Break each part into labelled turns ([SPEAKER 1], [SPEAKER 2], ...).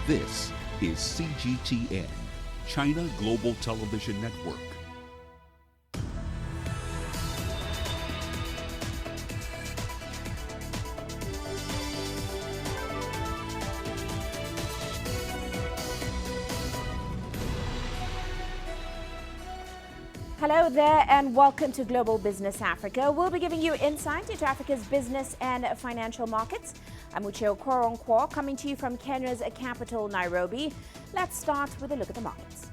[SPEAKER 1] This is CGTN, China Global Television Network.
[SPEAKER 2] Hello there and welcome to Global Business Africa. We'll be giving you insight into Africa's business and financial markets. I'm Uche Okoronkwo, coming to you from Kenya's capital, Nairobi. Let's start with a look at the markets.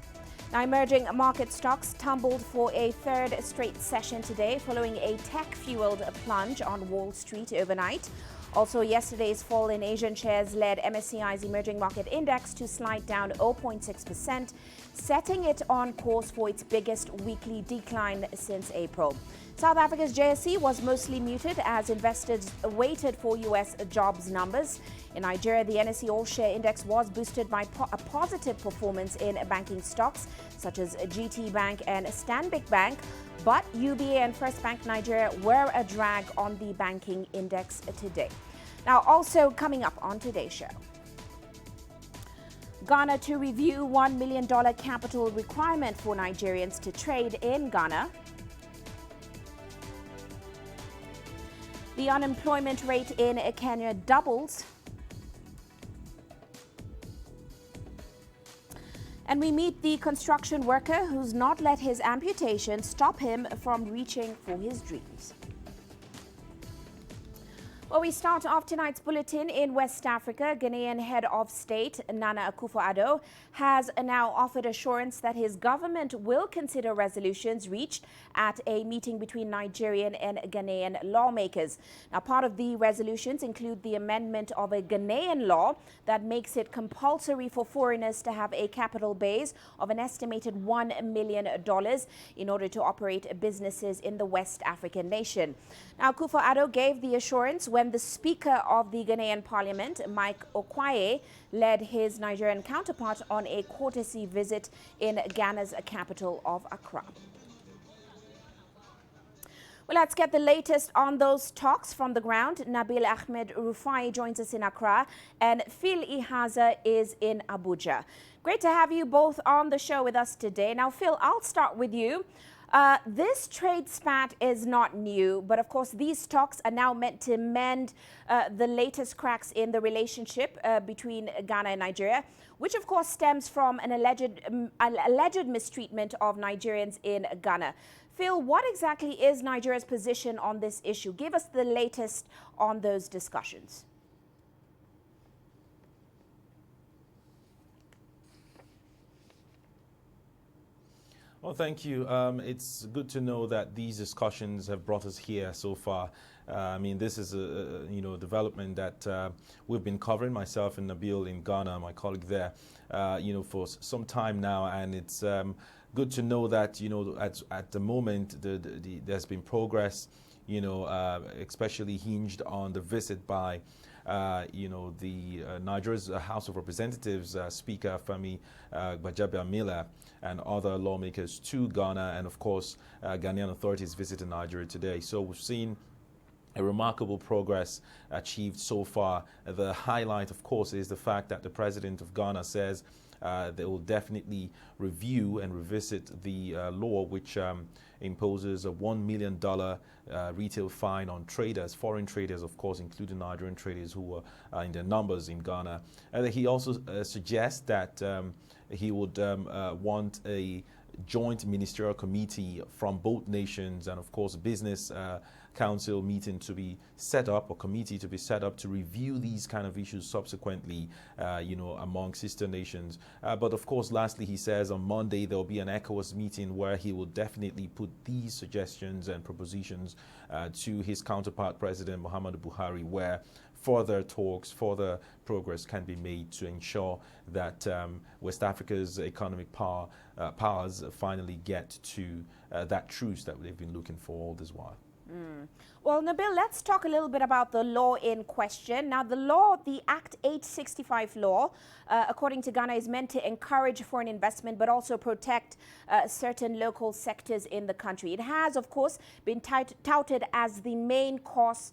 [SPEAKER 2] Now, emerging market stocks tumbled for a third straight session today following a tech-fueled plunge on Wall Street overnight. Also, yesterday's fall in Asian shares led MSCI's emerging market index to slide down 0.6%, setting it on course for its biggest weekly decline since April. South Africa's JSE was mostly muted as investors waited for U.S. jobs numbers. In Nigeria, the NSE All-Share Index was boosted by a positive performance in banking stocks such as GT Bank and Stanbic Bank, but UBA and First Bank Nigeria were a drag on the banking index today. Now, also coming up on today's show, Ghana to review $1 million capital requirement for Nigerians to trade in Ghana. The unemployment rate in Kenya doubles. And we meet the construction worker who's not let his amputation stop him from reaching for his dreams. Well, we start off tonight's bulletin in West Africa. Ghanaian head of state Nana Akufo-Addo has now offered assurance that his government will consider resolutions reached at a meeting between Nigerian and Ghanaian lawmakers. Now, part of the resolutions include the amendment of a Ghanaian law that makes it compulsory for foreigners to have a capital base of an estimated $1 million in order to operate businesses in the West African nation. Now, Akufo-Addo gave the assurance when the Speaker of the Ghanaian Parliament, Mike Okwaye, led his Nigerian counterpart on a courtesy visit in Ghana's capital of Accra. Well, let's get the latest on those talks from the ground. Nabil Ahmed Rufai joins us in Accra and Phil Ihaza is in Abuja. Great to have you both on the show with us today. Now, Phil, I'll start with you. This trade spat is not new, but of course these talks are now meant to mend the latest cracks in the relationship between Ghana and Nigeria, which of course stems from an alleged mistreatment of Nigerians in Ghana. Phil, what exactly is Nigeria's position on this issue? Give us the latest on those discussions.
[SPEAKER 3] Well, thank you. It's good to know that these discussions have brought us here so far. I mean, this is a development that we've been covering, myself and Nabil in Ghana, my colleague there, for some time now, and it's good to know that at the moment there's been progress, especially hinged on the visit by Nigeria's House of Representatives Speaker Femi Gbajabiamila and other lawmakers to Ghana, and of course Ghanaian authorities visited Nigeria today. So we've seen a remarkable progress achieved so far. The highlight, of course, is the fact that the president of Ghana says they will definitely review and revisit the law which imposes a $1 million retail fine on traders, foreign traders, of course, including Nigerian traders who are in their numbers in Ghana. And he also suggests that he would want a joint ministerial committee from both nations and, of course, business council meeting to be set up, or committee to be set up to review these kind of issues subsequently, among sister nations. But of course, lastly, he says on Monday there will be an ECOWAS meeting where he will definitely put these suggestions and propositions to his counterpart, President Muhammadu Buhari, where further talks, further progress can be made to ensure that West Africa's economic powers finally get to that truce that they've been looking for all this while.
[SPEAKER 2] Well, Nabil, let's talk a little bit about the law in question. Now, the Act 865 law, according to Ghana, is meant to encourage foreign investment, but also protect certain local sectors in the country. It has, of course, been touted as the main cause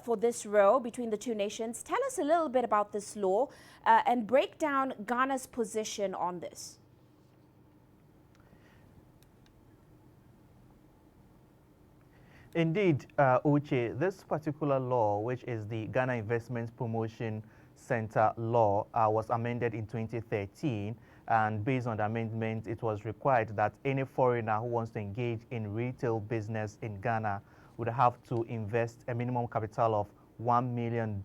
[SPEAKER 2] for this row between the two nations. Tell us a little bit about this law and break down Ghana's position on this.
[SPEAKER 4] Indeed, Uche, this particular law, which is the Ghana Investment Promotion Center law, was amended in 2013. And based on the amendment, it was required that any foreigner who wants to engage in retail business in Ghana would have to invest a minimum capital of $1 million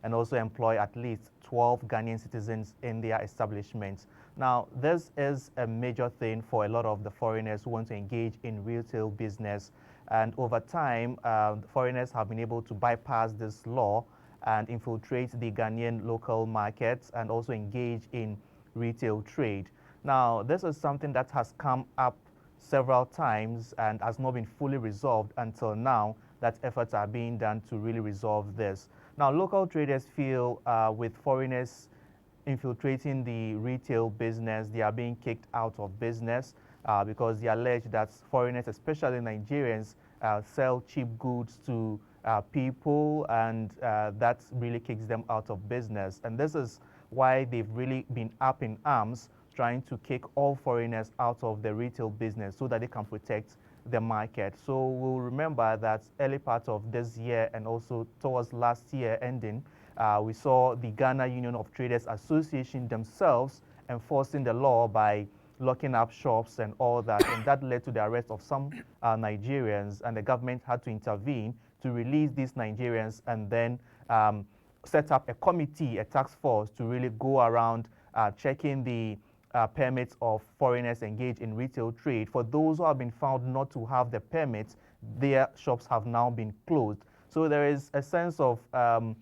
[SPEAKER 4] and also employ at least 12 Ghanaian citizens in their establishments. Now, this is a major thing for a lot of the foreigners who want to engage in retail business. And over time, foreigners have been able to bypass this law and infiltrate the Ghanaian local markets and also engage in retail trade. Now, this is something that has come up several times and has not been fully resolved until now, that efforts are being done to really resolve this. Now, local traders feel with foreigners infiltrating the retail business, they are being kicked out of business because they allege that foreigners, especially Nigerians, sell cheap goods to people, and that really kicks them out of business. And this is why they've really been up in arms trying to kick all foreigners out of the retail business so that they can protect the market. So we'll remember that early part of this year and also towards last year ending, we saw the Ghana Union of Traders Association themselves enforcing the law by locking up shops and all that, and that led to the arrest of some Nigerians, and the government had to intervene to release these Nigerians and then set up a committee, a task force, to really go around checking the permits of foreigners engaged in retail trade. For those who have been found not to have the permits, their shops have now been closed. So there is a sense of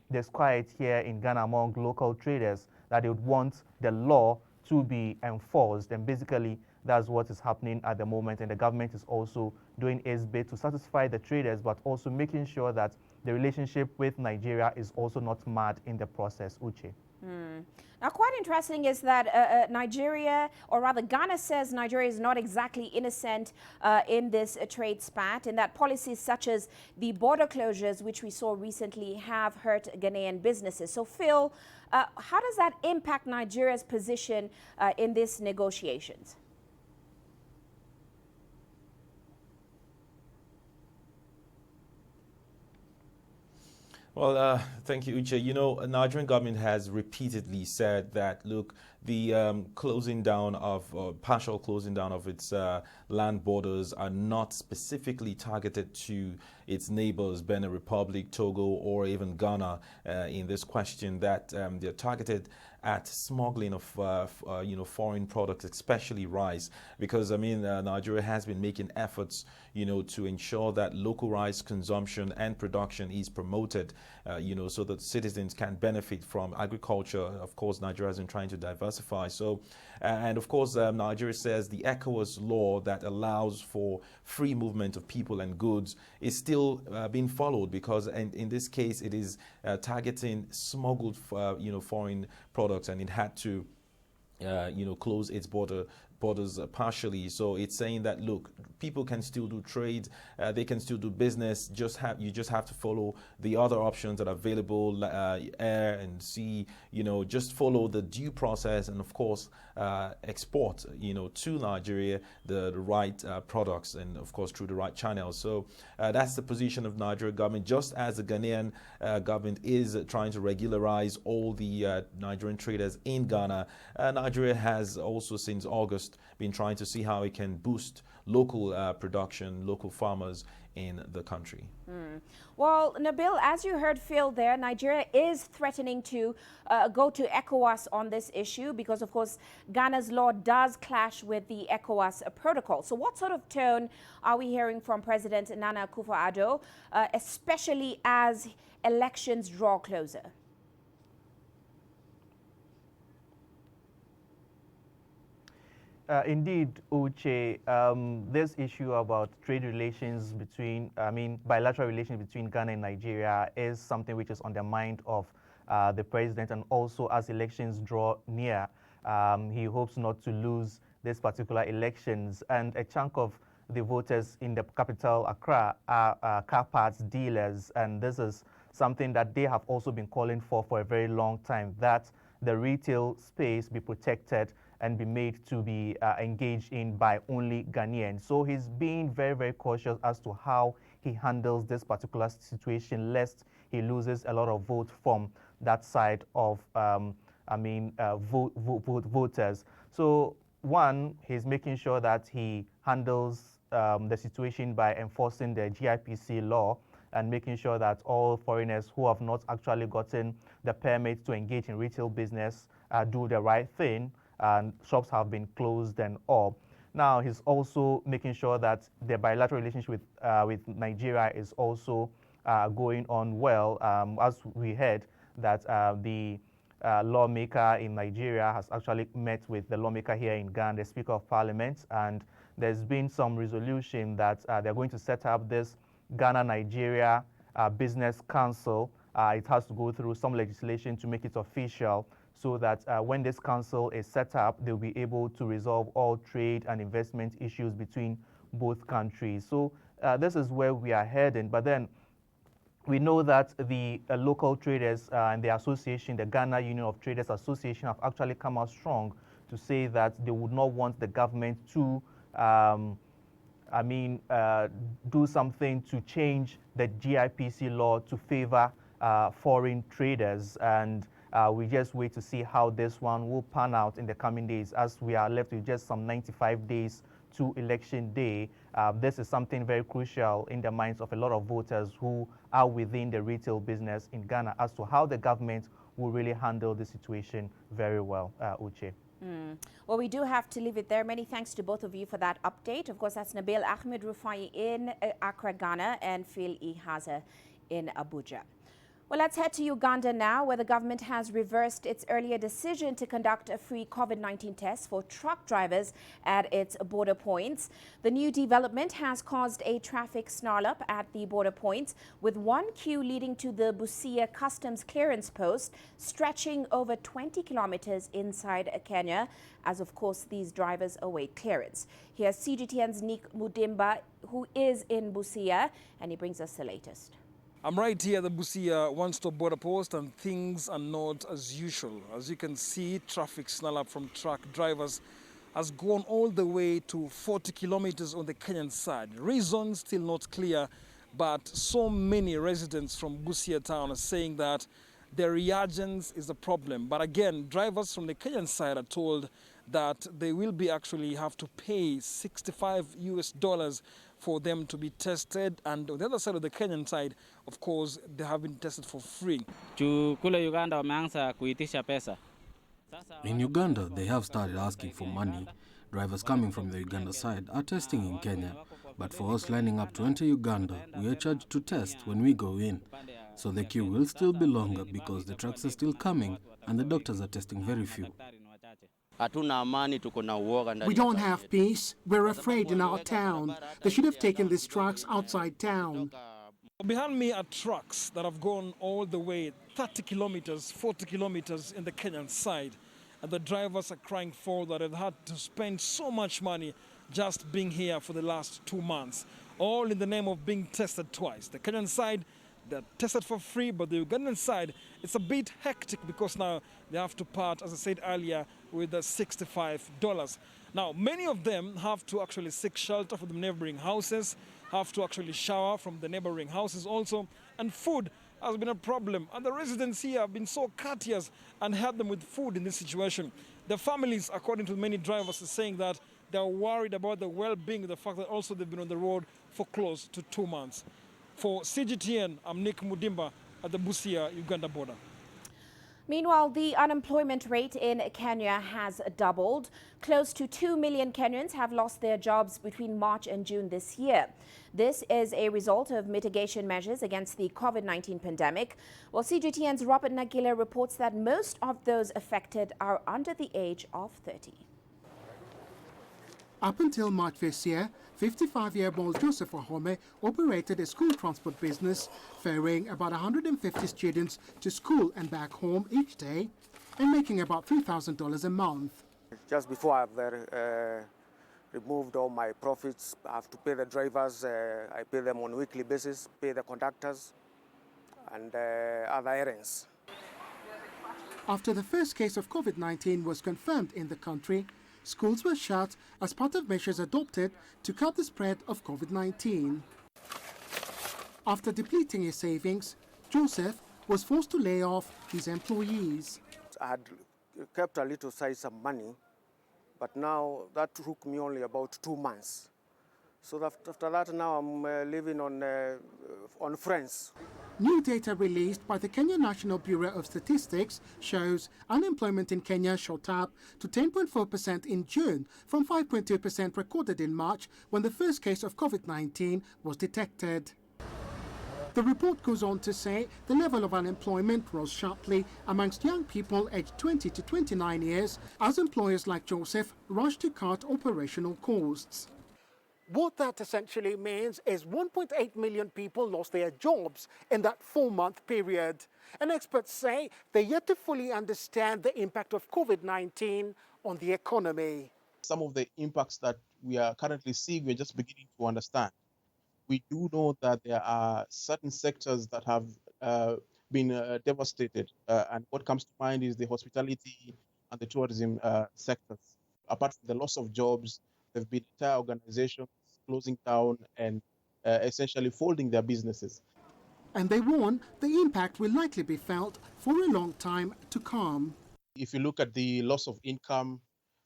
[SPEAKER 4] disquiet here in Ghana among local traders that they would want the law to be enforced, and basically that's what is happening at the moment. And the government is also doing its bit to satisfy the traders, but also making sure that the relationship with Nigeria is also not marred in the process. Uche.
[SPEAKER 2] Now, quite interesting is that Nigeria, or rather Ghana, says Nigeria is not exactly innocent in this trade spat, and that policies such as the border closures, which we saw recently, have hurt Ghanaian businesses. So, Phil, how does that impact Nigeria's position in these negotiations?
[SPEAKER 3] Well, thank you, Uche. You know, the Nigerian government has repeatedly said that, look, the closing down of, partial closing down of its land borders are not specifically targeted to its neighbors, Benin Republic, Togo, or even Ghana in this question, that they're targeted at smuggling of you know, foreign products, especially rice, because I mean Nigeria has been making efforts, you know, to ensure that local rice consumption and production is promoted, you know, so that citizens can benefit from agriculture. Of course, Nigeria has been trying to diversify. So, and of course, Nigeria says the ECOWAS law that allows for free movement of people and goods is still being followed, because in this case it is targeting smuggled you know, foreign products, and it had to you know, close its borders partially. So it's saying that, look, people can still do trade, they can still do business, you just have to follow the other options that are available, air and sea, you know, just follow the due process, and of course export, you know, to Nigeria the right products, and of course through the right channels. So that's the position of Nigeria government, just as the Ghanaian government is trying to regularize all the Nigerian traders in Ghana. Nigeria has also since August been trying to see how it can boost local production, local farmers in the country.
[SPEAKER 2] Well, Nabil, as you heard Phil there, Nigeria is threatening to go to ECOWAS on this issue because, of course, Ghana's law does clash with the ECOWAS protocol. So what sort of tone are we hearing from President Nana Akufo-Addo, especially as elections draw closer?
[SPEAKER 4] Indeed, Uche, this issue about trade relations between, bilateral relations between Ghana and Nigeria is something which is on the mind of the president, and also as elections draw near, he hopes not to lose this particular elections. And a chunk of the voters in the capital, Accra, are car parts dealers, and this is something that they have also been calling for a very long time, that the retail space be protected and be made to be engaged in by only Ghanaians. So he's being very, very cautious as to how he handles this particular situation, lest he loses a lot of votes from that side of, voters. So one, he's making sure that he handles the situation by enforcing the GIPC law and making sure that all foreigners who have not actually gotten the permit to engage in retail business do the right thing, and shops have been closed and all. Now, he's also making sure that the bilateral relationship with Nigeria is also going on well. As we heard, that the lawmaker in Nigeria has actually met with the lawmaker here in Ghana, the Speaker of Parliament, and there's been some resolution that they're going to set up this Ghana-Nigeria Business Council. It has to go through some legislation to make it official, so that when this council is set up, they'll be able to resolve all trade and investment issues between both countries. So this is where we are heading. But then we know that the local traders and the association, the Ghana Union of Traders Association, have actually come out strong to say that they would not want the government to do something to change the GIPC law to favor foreign traders. And we just wait to see how this one will pan out in the coming days, as we are left with just some 95 days to election day. This is something very crucial in the minds of a lot of voters who are within the retail business in Ghana, as to how the government will really handle the situation very well, Uche.
[SPEAKER 2] Well, we do have to leave it there. Many thanks to both of you for that update. Of course, that's Nabil Ahmed Rufai in Accra, Ghana, and Phil Ihaza in Abuja. Well, let's head to Uganda now, where the government has reversed its earlier decision to conduct a free COVID-19 test for truck drivers at its border points. The new development has caused a traffic snarl-up at the border points, with one queue leading to the Busia Customs Clearance Post stretching over 20 kilometers inside Kenya, as of course these drivers await clearance. Here's CGTN's Nick Mudimba, who is in Busia, and he brings us the latest.
[SPEAKER 5] I'm right here at the Busia one-stop border post, and things are not as usual. As you can see, traffic snarl-up from truck drivers has gone all the way to 40 kilometers on the Kenyan side. Reason still not clear, but so many residents from Busia town are saying that the reagents is a problem. But again, drivers from the Kenyan side are told that they will be actually have to pay $65 for them to be tested, and on the other side of the Kenyan side, of course, they have been tested for free.
[SPEAKER 6] In Uganda, they have started asking for money. Drivers coming from the Uganda side are testing in Kenya, but for us lining up to enter Uganda, we are charged to test when we go in. So the queue will still be longer because the trucks are still coming and the doctors are testing very few.
[SPEAKER 7] We don't have peace. We're afraid in our town. They should have taken these trucks outside town.
[SPEAKER 5] Behind me are trucks that have gone all the way 30 kilometers, 40 kilometers in the Kenyan side. And the drivers are crying for that they've had to spend so much money just being here for the last 2 months, all in the name of being tested twice. The Kenyan side, they're tested for free, but the Ugandan side, it's a bit hectic because now they have to part, as I said earlier, with the $65. Now, many of them have to actually seek shelter from the neighboring houses, have to actually shower from the neighboring houses also, and food has been a problem. And the residents here have been so courteous and helped them with food in this situation. The families, according to many drivers, are saying that they're worried about the well-being, the fact that also they've been on the road for close to 2 months. For CGTN, I'm Nick Mudimba at the Busia, Uganda border.
[SPEAKER 2] Meanwhile, the unemployment rate in Kenya has doubled. Close to 2 million Kenyans have lost their jobs between March and June this year. This is a result of mitigation measures against the COVID-19 pandemic. Well, CGTN's Robert Nagila reports that most of those affected are under the age of 30.
[SPEAKER 7] Up until March this year, 55-year-old Joseph Wahome operated a school transport business, ferrying about 150 students to school and back home each day and making about $3,000 a month.
[SPEAKER 8] Just before I've removed all my profits, I have to pay the drivers, I pay them on a weekly basis, pay the conductors and other errands.
[SPEAKER 7] After the first case of COVID-19 was confirmed in the country, schools were shut as part of measures adopted to curb the spread of COVID-19. After depleting his savings, Joseph was forced to lay off his employees.
[SPEAKER 8] I had kept a little side some money, but now that took me only about 2 months. So after that, now I'm living on friends.
[SPEAKER 7] New data released by the Kenya National Bureau of Statistics shows unemployment in Kenya shot up to 10.4% in June from 5.2% recorded in March when the first case of COVID-19 was detected. The report goes on to say the level of unemployment rose sharply amongst young people aged 20 to 29 years as employers like Joseph rushed to cut operational costs. What that essentially means is 1.8 million people lost their jobs in that 4-month period. And experts say they're yet to fully understand the impact of COVID-19 on the economy.
[SPEAKER 9] Some of the impacts that we are currently seeing, we're just beginning to understand. We do know that there are certain sectors that have been devastated. And what comes to mind is the hospitality and the tourism sectors. Apart from the loss of jobs, there have been entire organizations closing down and essentially folding their businesses.
[SPEAKER 7] And they warn the impact will likely be felt for a long time to come.
[SPEAKER 9] If you look at the loss of income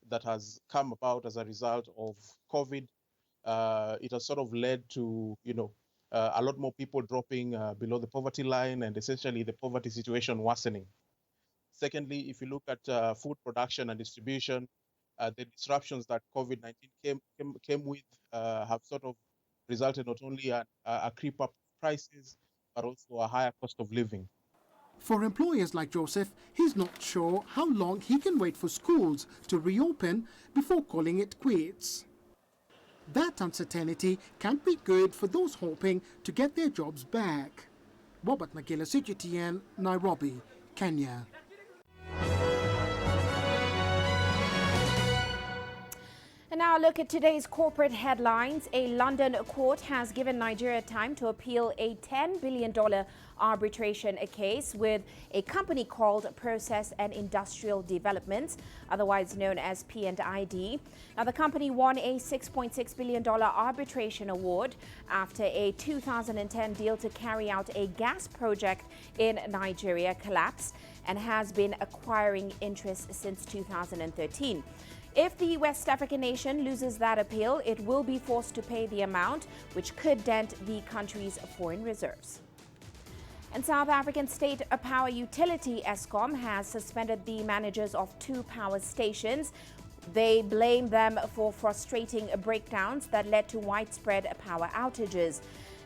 [SPEAKER 9] that has come about as a result of COVID, it has sort of led to, a lot more people dropping below the poverty line and essentially the poverty situation worsening. Secondly, if you look at food production and distribution, the disruptions that COVID-19 came with have sort of resulted not only a creep up prices, but also a higher cost of living.
[SPEAKER 7] For employers like Joseph, he's not sure how long he can wait for schools to reopen before calling it quits. That uncertainty can't be good for those hoping to get their jobs back. Robert Magila, CGTN, Nairobi, Kenya.
[SPEAKER 2] And now look at today's corporate headlines. A London court has given Nigeria time to appeal a $10 billion arbitration case with a company called Process and Industrial Developments, otherwise known as P&ID. Now, the company won a $6.6 billion arbitration award after a 2010 deal to carry out a gas project in Nigeria collapsed and has been acquiring interest since 2013. If the West African nation loses that appeal, it will be forced to pay the amount, which could dent the country's foreign reserves. And South African state power utility Eskom has suspended the managers of 2 power stations. They blame them for frustrating breakdowns that led to widespread power outages.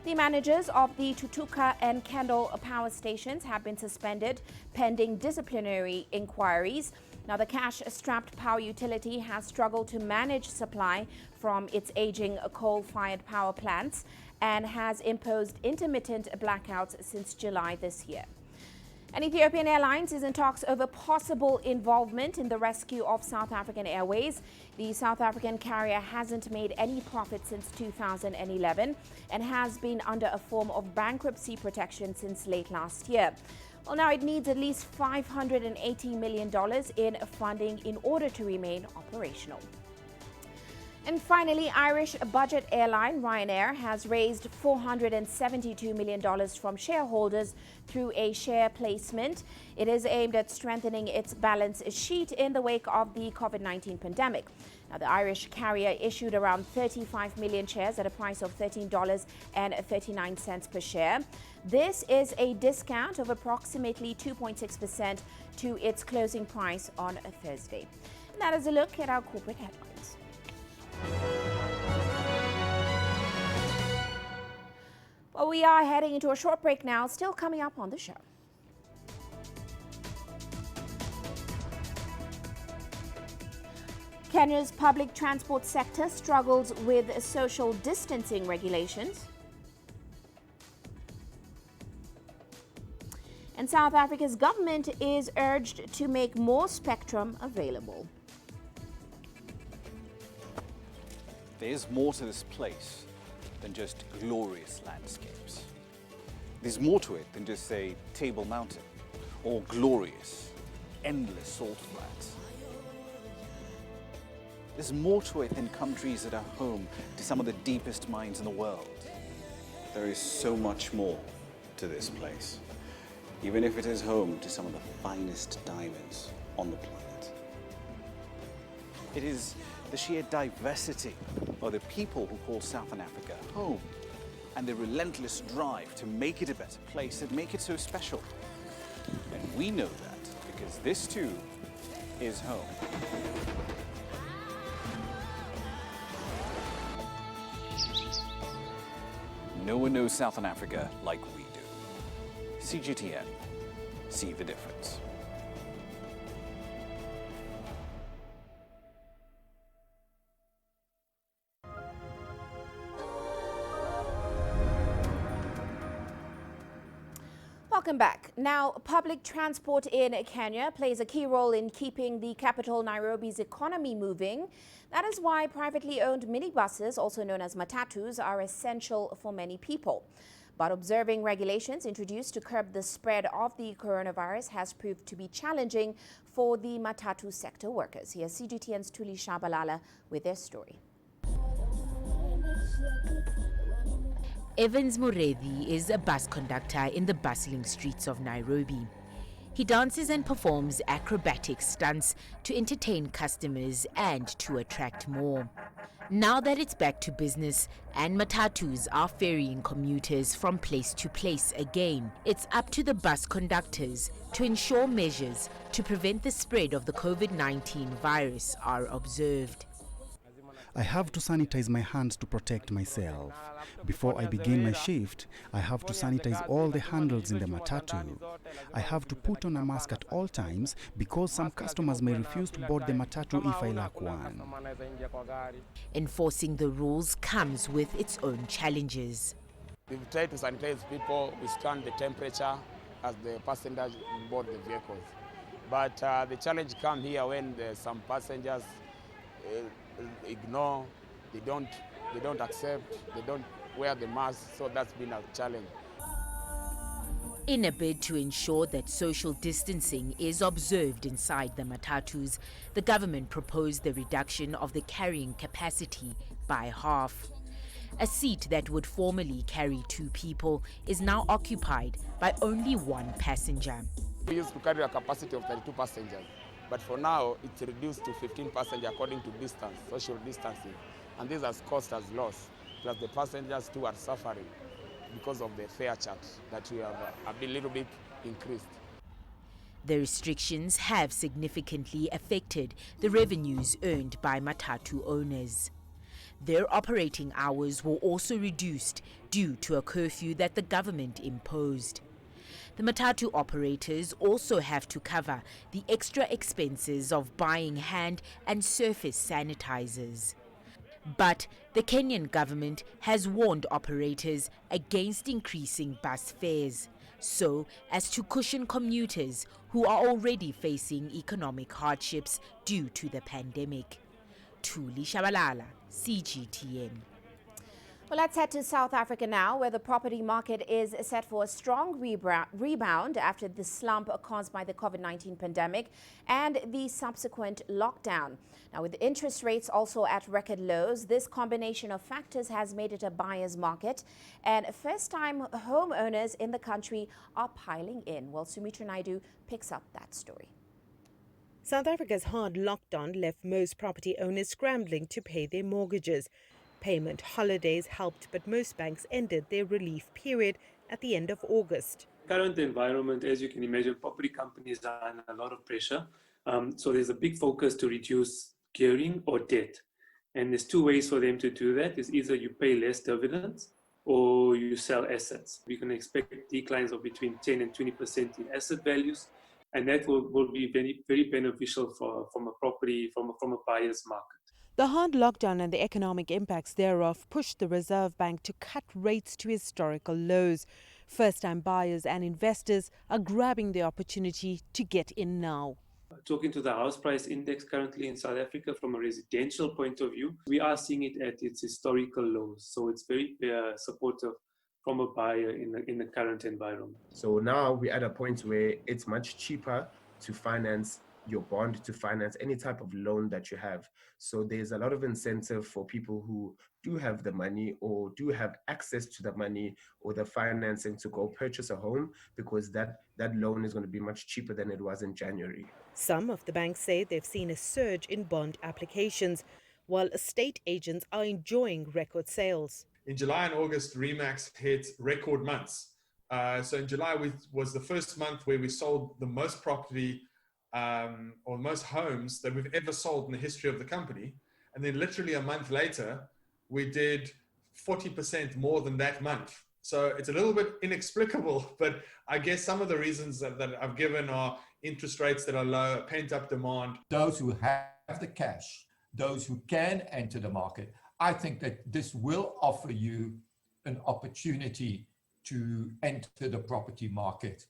[SPEAKER 2] The managers of the Tutuka and Kendal power stations have been suspended pending disciplinary inquiries. Now, the cash-strapped power utility has struggled to manage supply from its aging coal-fired power plants and has imposed intermittent blackouts since July this year. And Ethiopian Airlines is in talks over possible involvement in the rescue of South African Airways. The South African carrier hasn't made any profit since 2011 and has been under a form of bankruptcy protection since late last year. Well, now it needs at least $580 million in funding in order to remain operational. And finally, Irish budget airline Ryanair has raised $472 million from shareholders through a share placement. It is aimed at strengthening its balance sheet in the wake of the COVID-19 pandemic. Now, the Irish carrier issued around 35 million shares at a price of $13.39 per share. This is a discount of approximately 2.6% to its closing price on a Thursday. And that is a look at our corporate headlines. Well, we are heading into a short break now, still coming up on the show. Kenya's public transport sector struggles with social distancing regulations. And South Africa's government is urged to make more spectrum available.
[SPEAKER 10] There's more to this place than just glorious landscapes. There's more to it than just, say, Table Mountain or glorious, endless salt flats. There's more to it than countries that are home to some of the deepest mines in the world. There is so much more to this place, even if it is home to some of the finest diamonds on the planet. It is the sheer diversity of the people who call Southern Africa home and the relentless drive to make it a better place that make it so special. And we know that because this too is home. No one knows Southern Africa like we do. CGTN, see the difference.
[SPEAKER 2] Welcome back. Now, public transport in Kenya plays a key role in keeping the capital Nairobi's economy moving. That is why privately owned minibuses, also known as matatus, are essential for many people. But observing regulations introduced to curb the spread of the coronavirus has proved to be challenging for the matatu sector workers. Here's CGTN's Tuli Shabalala with their story.
[SPEAKER 11] Evans Muredhi is a bus conductor in the bustling streets of Nairobi. He dances and performs acrobatic stunts to entertain customers and to attract more. Now that it's back to business and matatus are ferrying commuters from place to place again, it's up to the bus conductors to ensure measures to prevent the spread of the COVID-19 virus are observed.
[SPEAKER 12] I have to sanitize my hands to protect myself. Before I begin my shift, I have to sanitize all the handles in the matatu. I have to put on a mask at all times because some customers may refuse to board the matatu if I lack one.
[SPEAKER 11] Enforcing the rules comes with its own challenges.
[SPEAKER 13] We've tried to sanitize people, we scan the temperature as the passengers board the vehicles. But the challenge comes here when some passengers ignore, they don't accept, they don't wear the mask, so that's been a challenge.
[SPEAKER 11] In a bid to ensure that social distancing is observed inside the matatus, the government proposed the reduction of the carrying capacity by half. A seat that would formerly carry 2 people is now occupied by only 1 passenger.
[SPEAKER 13] We used to carry a capacity of 32 passengers. But for now, it's reduced to 15 passengers according to distance, social distancing. And this has caused us loss. Plus the passengers too are suffering because of the fare charge that we have a little bit increased.
[SPEAKER 11] The restrictions have significantly affected the revenues earned by matatu owners. Their operating hours were also reduced due to a curfew that the government imposed. The matatu operators also have to cover the extra expenses of buying hand and surface sanitizers. But the Kenyan government has warned operators against increasing bus fares, so as to cushion commuters who are already facing economic hardships due to the pandemic. Tuli Shabalala, CGTN.
[SPEAKER 2] Well, let's head to South Africa now, where the property market is set for a strong rebound after the slump caused by the COVID-19 pandemic and the subsequent lockdown. Now, with interest rates also at record lows, this combination of factors has made it a buyer's market, and first-time homeowners in the country are piling in. Well, Sumitra Naidu picks up that story.
[SPEAKER 14] South Africa's hard lockdown left most property owners scrambling to pay their mortgages. Payment holidays helped, but most banks ended their relief period at the end of August.
[SPEAKER 15] Current environment, as you can imagine, property companies are under a lot of pressure. So there's a big focus to reduce gearing or debt. And there's 2 ways for them to do that. Is either you pay less dividends or you sell assets. We can expect declines of between 10 and 20% in asset values And that will be very, very beneficial from a buyer's market.
[SPEAKER 14] The hard lockdown and the economic impacts thereof pushed the Reserve Bank to cut rates to historical lows. First-time buyers and investors are grabbing the opportunity to get in now.
[SPEAKER 15] Talking to the house price index currently in South Africa from a residential point of view, we are seeing it at its historical lows. So it's very supportive from a buyer in the current environment.
[SPEAKER 16] So now we're at a point where it's much cheaper to finance your bond, to finance any type of loan that you have. So there's a lot of incentive for people who do have the money or do have access to the money or the financing to go purchase a home, because that loan is going to be much cheaper than it was in January.
[SPEAKER 14] Some of the banks say they've seen a surge in bond applications, while estate agents are enjoying record sales.
[SPEAKER 17] In July and August, Remax hit record months. So in July was the first month where we sold the most property or most homes that we've ever sold in the history of the company. And then literally a month later, we did 40% more than that month. So it's a little bit inexplicable, but I guess some of the reasons that I've given are interest rates that are low, pent-up demand.
[SPEAKER 18] Those who have the cash, those who can enter the market, I think that this will offer you an opportunity to enter the property market,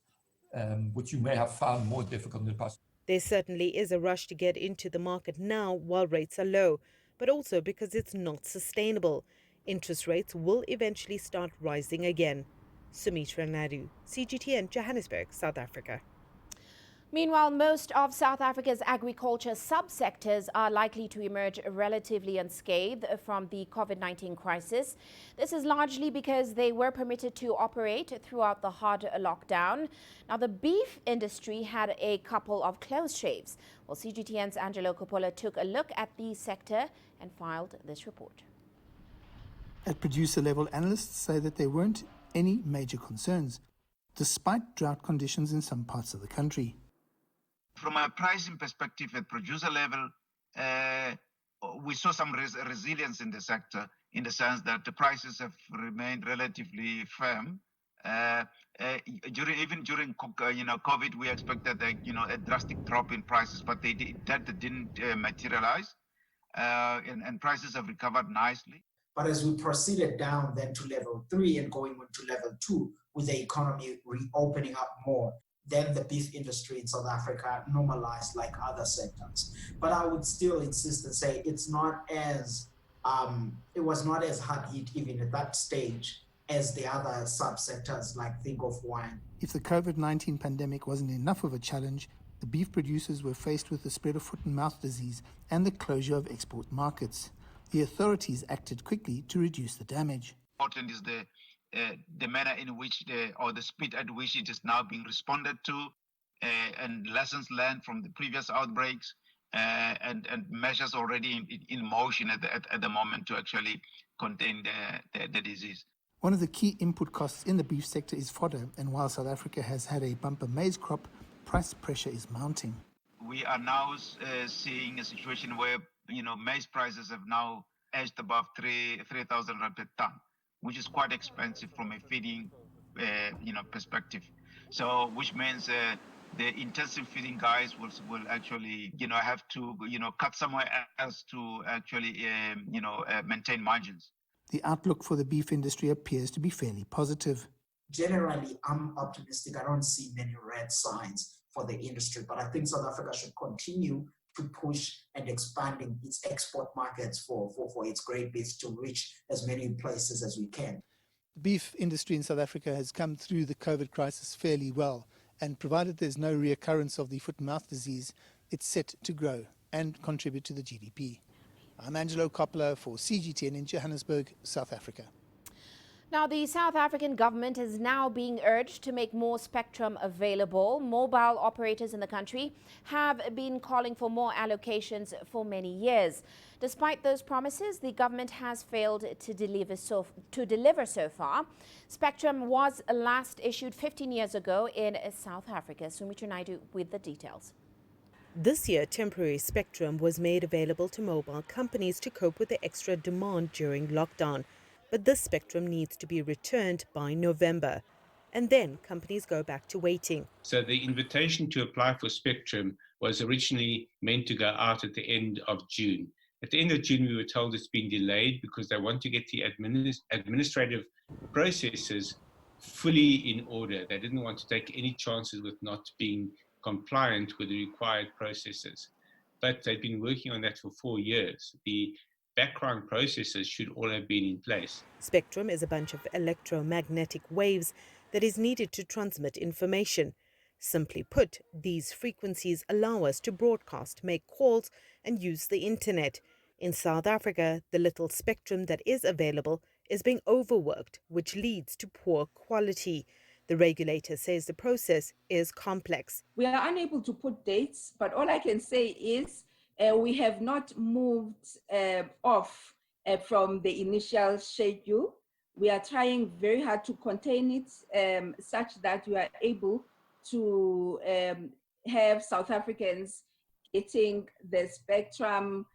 [SPEAKER 18] which you may have found more difficult in the past.
[SPEAKER 14] There certainly is a rush to get into the market now while rates are low, but also because it's not sustainable. Interest rates will eventually start rising again. Sumitra Naidu, CGTN, Johannesburg, South Africa.
[SPEAKER 2] Meanwhile, most of South Africa's agriculture subsectors are likely to emerge relatively unscathed from the COVID-19 crisis. This is largely because they were permitted to operate throughout the hard lockdown. Now, the beef industry had a couple of close shaves. Well, CGTN's Angelo Coppola took a look at the sector and filed this report.
[SPEAKER 19] At producer level, analysts say that there weren't any major concerns, despite drought conditions in some parts of the country.
[SPEAKER 20] From a pricing perspective at producer level, we saw some resilience in the sector, in the sense that the prices have remained relatively firm. Even during COVID, we expected a drastic drop in prices, but that didn't materialize, and prices have recovered nicely.
[SPEAKER 21] But as we proceeded down then to level 3 and going on to level 2, with the economy reopening up more, then the beef industry in South Africa normalized like other sectors. But I would still insist and say it's not as, it was not as hard hit even at that stage as the other subsectors, like think of wine.
[SPEAKER 19] If the COVID-19 pandemic wasn't enough of a challenge, the beef producers were faced with the spread of foot and mouth disease and the closure of export markets. The authorities acted quickly to reduce the damage.
[SPEAKER 20] Important is the manner in which the speed at which it is now being responded to, and lessons learned from the previous outbreaks, and measures already in motion at the moment to actually contain the disease.
[SPEAKER 19] One of the key input costs in the beef sector is fodder, and while South Africa has had a bumper maize crop, price pressure is mounting.
[SPEAKER 20] We are now seeing a situation where maize prices have now edged above 3,000 rand per ton, which is quite expensive from a feeding perspective. So which means the intensive feeding guys will actually have to cut somewhere else to actually maintain margins.
[SPEAKER 19] The outlook for the beef industry appears to be fairly positive.
[SPEAKER 21] Generally, I'm optimistic. I don't see many red signs for the industry, but I think South Africa should continue to push and expanding its export markets for its great beef to reach as many places as we can.
[SPEAKER 19] The beef industry in South Africa has come through the COVID crisis fairly well, and provided there's no reoccurrence of the foot and mouth disease, it's set to grow and contribute to the GDP. I'm Angelo Coppola for CGTN in Johannesburg, South Africa.
[SPEAKER 2] Now, the South African government is now being urged to make more spectrum available. Mobile operators in the country have been calling for more allocations for many years. Despite those promises, the government has failed to deliver so far. Spectrum was last issued 15 years ago in South Africa. Sumitra Naidu with the details.
[SPEAKER 14] This year, temporary spectrum was made available to mobile companies to cope with the extra demand during lockdown. But this spectrum needs to be returned by November. and then companies go back to waiting.
[SPEAKER 1] So the invitation to apply for spectrum was originally meant to go out at the end of June. At the end of June, we were told it's been delayed because they want to get the administrative processes fully in order. They didn't want to take any chances with not being compliant with the required processes. But they've been working on that for 4 years. The background processes should all have been in place.
[SPEAKER 14] Spectrum is a bunch of electromagnetic waves that is needed to transmit information. Simply put, these frequencies allow us to broadcast, make calls, and use the internet. In South Africa, the little spectrum that is available is being overworked, which leads to poor quality. The regulator says the process is complex.
[SPEAKER 22] We are unable to put dates, but all I can say is we have not moved off from the initial schedule. We are trying very hard to contain it such that we are able to have South Africans getting the spectrum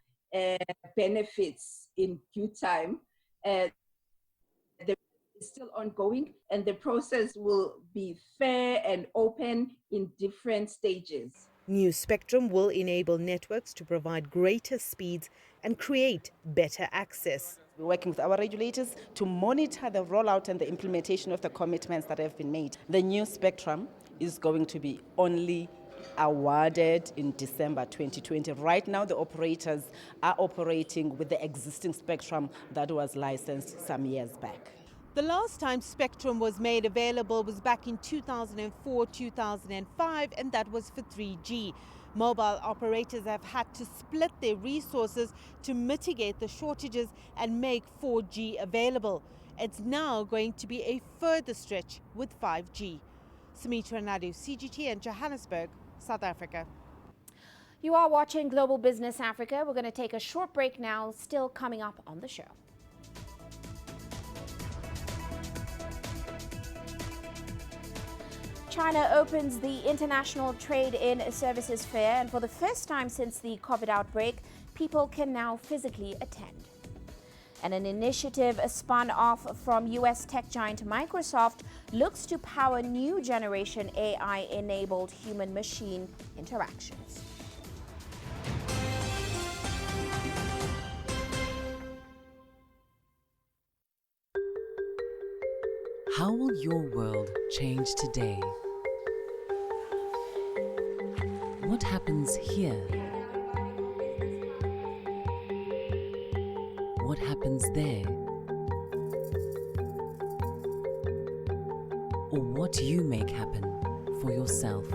[SPEAKER 22] benefits in due time. It's still ongoing, and the process will be fair and open in different stages.
[SPEAKER 14] New spectrum will enable networks to provide greater speeds and create better access.
[SPEAKER 23] We're working with our regulators to monitor the rollout and the implementation of the commitments that have been made. The new spectrum is going to be only awarded in December 2020. Right now, the operators are operating with the existing spectrum that was licensed some years back.
[SPEAKER 14] The last time spectrum was made available was back in 2004-2005, and that was for 3G. Mobile operators have had to split their resources to mitigate the shortages and make 4G available. It's now going to be a further stretch with 5G. Sumitra Nadu, CGTN, Johannesburg, South Africa.
[SPEAKER 2] You are watching Global Business Africa. We're going to take a short break now, still coming up on the show. China opens the International Trade in Services Fair, and for the first time since the COVID outbreak, people can now physically attend. And an initiative spun off from US tech giant Microsoft looks to power new generation AI-enabled human-machine interactions.
[SPEAKER 24] How will your world change today? What happens here? What happens there? Or what you make happen for yourself?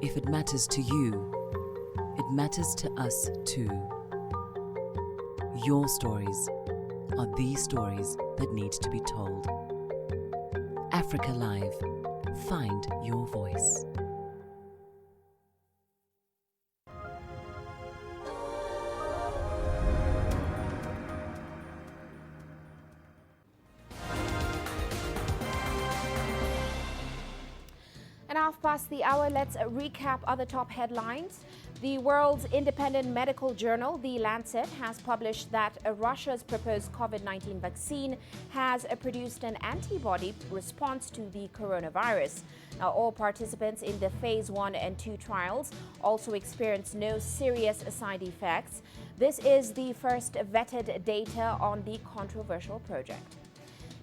[SPEAKER 24] If it matters to you, it matters to us too. Your stories are the stories that need to be told. Africa Live. Find your voice.
[SPEAKER 2] And half past the hour, let's recap other top headlines. The world's independent medical journal, The Lancet, has published that Russia's proposed COVID-19 vaccine has produced an antibody response to the coronavirus. Now, all participants in the phase 1 and 2 trials also experienced no serious side effects. This is the first vetted data on the controversial project.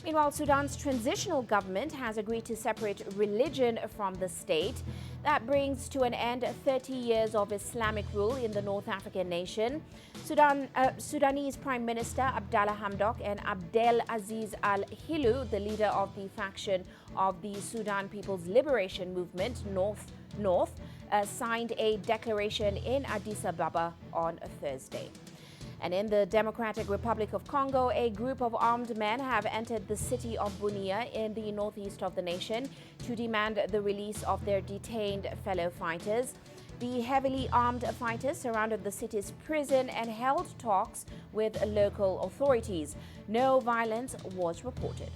[SPEAKER 2] Meanwhile, Sudan's transitional government has agreed to separate religion from the state. That brings to an end 30 years of Islamic rule in the North African nation. Sudanese Prime Minister Abdallah Hamdok and Abdel Aziz al-Hilu, the leader of the faction of the Sudan People's Liberation Movement, North, signed a declaration in Addis Ababa on Thursday. And in the Democratic Republic of Congo, a group of armed men have entered the city of Bunia in the northeast of the nation to demand the release of their detained fellow fighters. The heavily armed fighters surrounded the city's prison and held talks with local authorities. No violence was reported.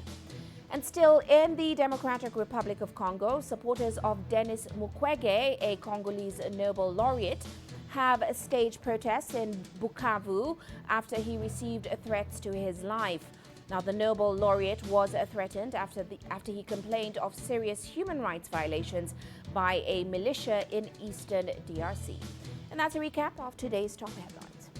[SPEAKER 2] And still in the Democratic Republic of Congo, supporters of Denis Mukwege, a Congolese Nobel laureate, have staged protests in Bukavu after he received threats to his life. Now, the Nobel laureate was threatened after he complained of serious human rights violations by a militia in eastern DRC. And that's a recap of today's top headlines.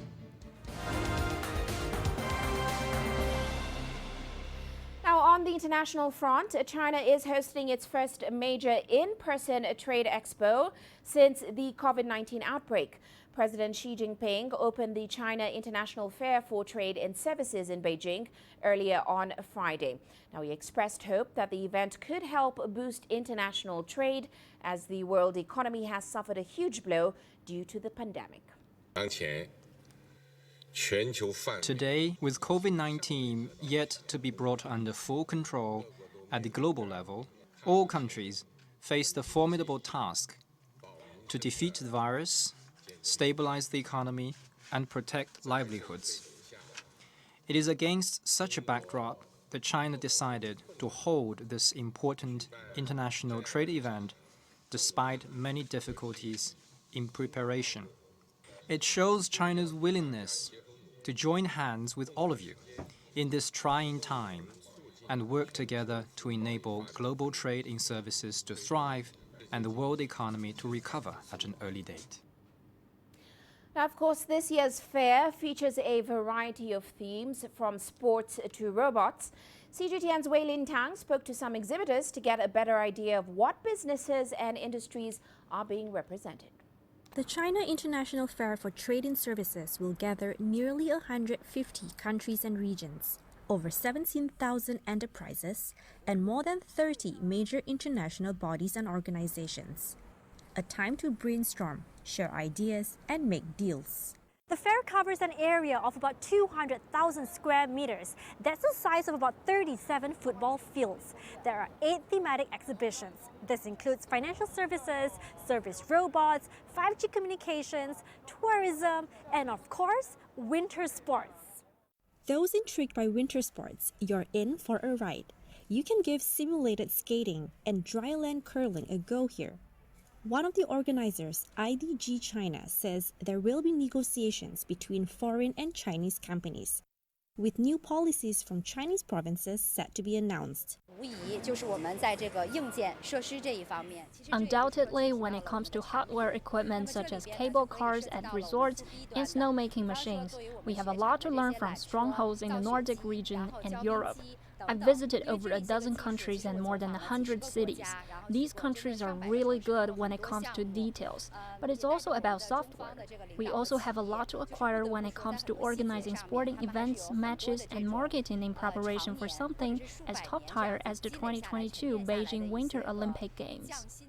[SPEAKER 2] Now, on the international front, China is hosting its first major in-person trade expo since the COVID-19 outbreak. President Xi Jinping opened the China International Fair for Trade and Services in Beijing earlier on Friday. Now, he expressed hope that the event could help boost international trade as the world economy has suffered a huge blow due to the pandemic.
[SPEAKER 3] Today, with COVID-19 yet to be brought under full control at the global level, all countries face the formidable task to defeat the virus, stabilize the economy, and protect livelihoods. It is against such a backdrop that China decided to hold this important international trade event despite many difficulties in preparation. It shows China's willingness to join hands with all of you in this trying time and work together to enable global trade in services to thrive and the world economy to recover at an early date.
[SPEAKER 2] Now, of course, this year's fair features a variety of themes, from sports to robots. CGTN's Wei Lin Tang spoke to some exhibitors to get a better idea of what businesses and industries are being represented.
[SPEAKER 4] The China International Fair for Trade and Services will gather nearly 150 countries and regions, over 17,000 enterprises, and more than 30 major international bodies and organizations. A time to brainstorm, share ideas, and make deals.
[SPEAKER 5] The fair covers an area of about 200,000 square meters. That's the size of about 37 football fields. There are 8 thematic exhibitions. This includes financial services, service robots, 5G communications, tourism, and of course, winter sports.
[SPEAKER 4] Those intrigued by winter sports, you're in for a ride. You can give simulated skating and dryland curling a go here. One of the organizers, IDG China, says there will be negotiations between foreign and Chinese companies, with new policies from Chinese provinces set to be announced.
[SPEAKER 6] Undoubtedly, when it comes to hardware equipment such as cable cars at resorts and snowmaking machines, we have a lot to learn from strongholds in the Nordic region and Europe. I've visited over a dozen countries and more than 100 cities. These countries are really good when it comes to details, but it's also about software. We also have a lot to acquire when it comes to organizing sporting events, matches, and marketing in preparation for something as top-tier as the 2022 Beijing Winter Olympic Games.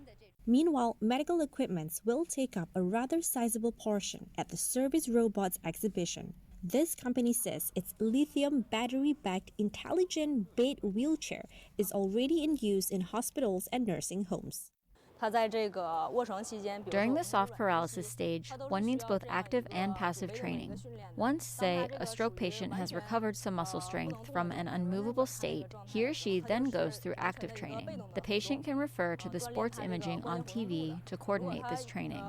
[SPEAKER 4] Meanwhile, medical equipments will take up a rather sizable portion at the Service Robots exhibition. This company says its lithium battery-backed intelligent bed wheelchair is already in use in hospitals and nursing homes.
[SPEAKER 25] During the soft paralysis stage, one needs both active and passive training. Once, say, a stroke patient has recovered some muscle strength from an unmovable state, he or she then goes through active training. The patient can refer to the sports imaging on TV to coordinate this training.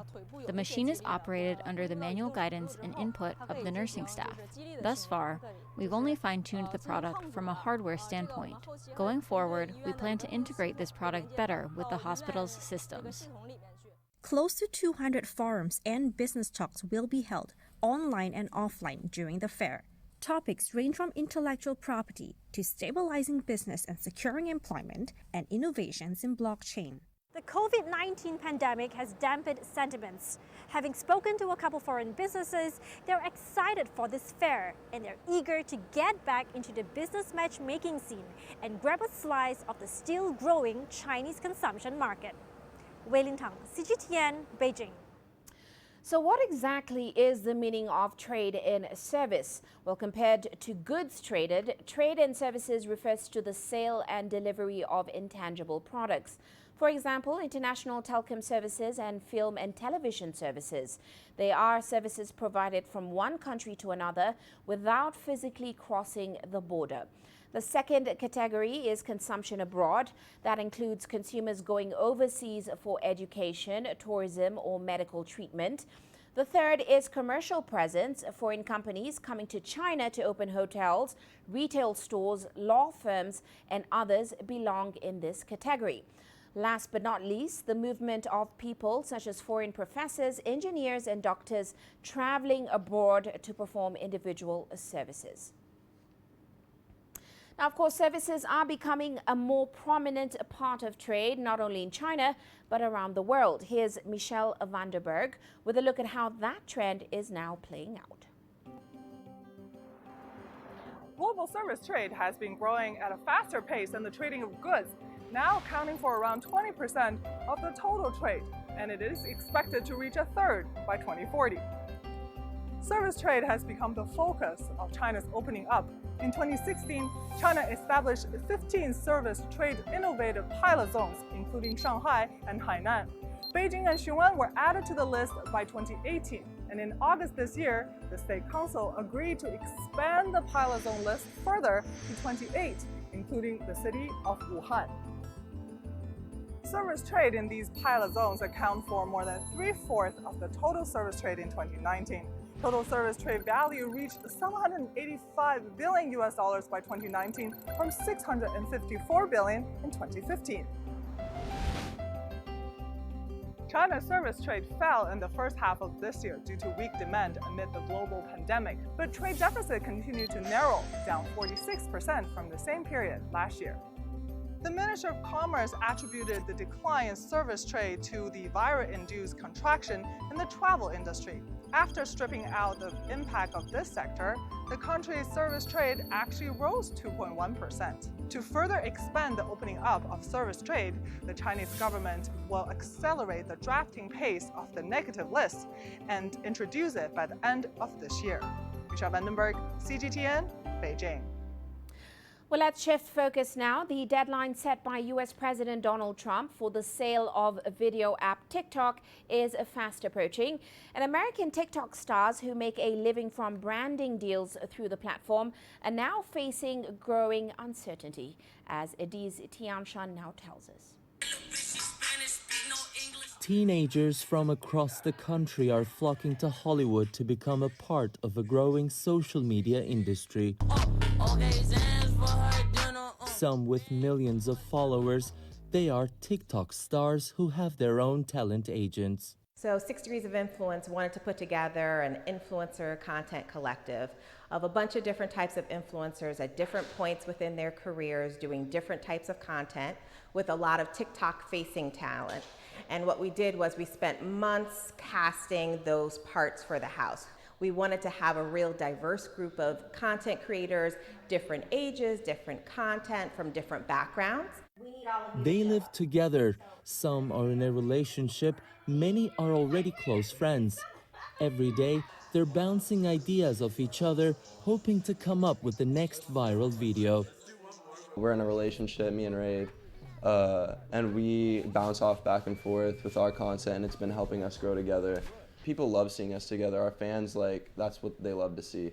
[SPEAKER 25] The machine is operated under the manual guidance and input of the nursing staff. Thus far, we've only fine-tuned the product from a hardware standpoint. Going forward, we plan to integrate this product better with the hospital's systems.
[SPEAKER 4] Close to 200 forums and business talks will be held, online and offline, during the fair. Topics range from intellectual property to stabilizing business and securing employment, and innovations in blockchain.
[SPEAKER 5] The COVID-19 pandemic has dampened sentiments. Having spoken to a couple foreign businesses, they're excited for this fair and they're eager to get back into the business matchmaking scene and grab a slice of the still growing Chinese consumption market. Wei Lin Tang, CGTN, Beijing.
[SPEAKER 2] So what exactly is the meaning of trade in service? Well, compared to goods traded, trade in services refers to the sale and delivery of intangible products. For example, international telecom services and film and television services. They are services provided from one country to another without physically crossing the border. The second category is consumption abroad. That includes consumers going overseas for education, tourism, or medical treatment. The third is commercial presence. Foreign companies coming to China to open hotels, retail stores, law firms, and others belong in this category. Last but not least, the movement of people such as foreign professors, engineers, and doctors traveling abroad to perform individual services. Now, of course, services are becoming a more prominent part of trade, not only in China, but around the world. Here's Michelle Vanderberg with a look at how that trend is now playing out.
[SPEAKER 7] Global service trade has been growing at a faster pace than the trading of goods, now accounting for around 20% of the total trade, and it is expected to reach a third by 2040. Service trade has become the focus of China's opening up. In 2016, China established 15 service trade innovative pilot zones, including Shanghai and Hainan. Beijing and Xun'an were added to the list by 2018, and in August this year, the State Council agreed to expand the pilot zone list further to 28, including the city of Wuhan. Service trade in these pilot zones account for more than 3/4 of the total service trade in 2019. Total service trade value reached $785 billion by 2019 from $654 billion in 2015. China's service trade fell in the first half of this year due to weak demand amid the global pandemic, but trade deficit continued to narrow, down 46% from the same period last year. The Minister of Commerce attributed the decline in service trade to the virus-induced contraction in the travel industry. After stripping out the impact of this sector, the country's service trade actually rose 2.1%. To further expand the opening up of service trade, the Chinese government will accelerate the drafting pace of the negative list and introduce it by the end of this year. Michelle Vandenberg, CGTN, Beijing.
[SPEAKER 2] Well, let's shift focus now. The deadline set by U.S. President Donald Trump for the sale of video app TikTok is fast approaching. And American TikTok stars who make a living from branding deals through the platform are now facing growing uncertainty, as Ediz Tianshan now tells us.
[SPEAKER 8] Teenagers from across the country are flocking to Hollywood to become a part of a growing social media industry. Some with millions of followers, they are TikTok stars who have their own talent agents.
[SPEAKER 9] So 6 Degrees of Influence wanted to put together an influencer content collective of a bunch of different types of influencers at different points within their careers, doing different types of content with a lot of TikTok-facing talent. And what we did was we spent months casting those parts for the house. We wanted to have a real diverse group of content creators, different ages, different content from different backgrounds.
[SPEAKER 8] They live together. Some are in a relationship. Many are already close friends. Every day, they're bouncing ideas off each other, hoping to come up with the next viral video.
[SPEAKER 10] We're in a relationship, me and Ray, and we bounce off back and forth with our content, and it's been helping us grow together. People love seeing us together. Our fans, that's what they love to see.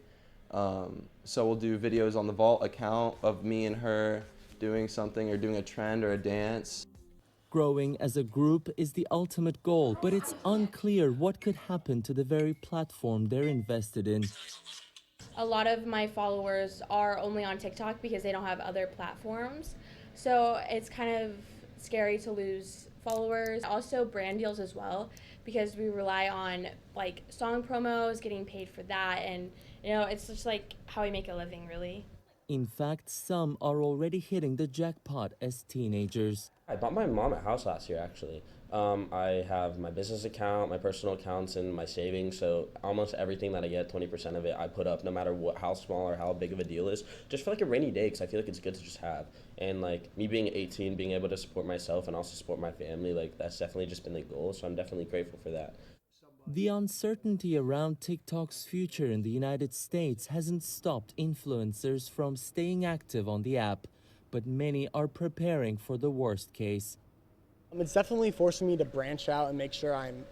[SPEAKER 10] So we'll do videos on the Vault account of me and her doing something or doing a trend or a dance.
[SPEAKER 8] Growing as a group is the ultimate goal, but it's unclear what could happen to the very platform they're invested in.
[SPEAKER 12] A lot of my followers are only on TikTok because they don't have other platforms. So it's kind of scary to lose followers. Also brand deals as well, because we rely on like song promos, getting paid for that, and it's just like how we make a living, really.
[SPEAKER 8] In fact, some are already hitting the jackpot as teenagers.
[SPEAKER 26] I bought my mom a house last year, actually. I have my business account, my personal accounts, and my savings, so almost everything that I get, 20% of it, I put up no matter how small or how big of a deal is, just for like a rainy day, because I feel like it's good to just have. And like me being 18, being able to support myself and also support my family, like that's definitely just been the goal, so I'm definitely grateful for that.
[SPEAKER 8] The uncertainty around TikTok's future in the United States hasn't stopped influencers from staying active on the app, but many are preparing for the worst case.
[SPEAKER 27] It's definitely forcing me to branch out and make sure I'm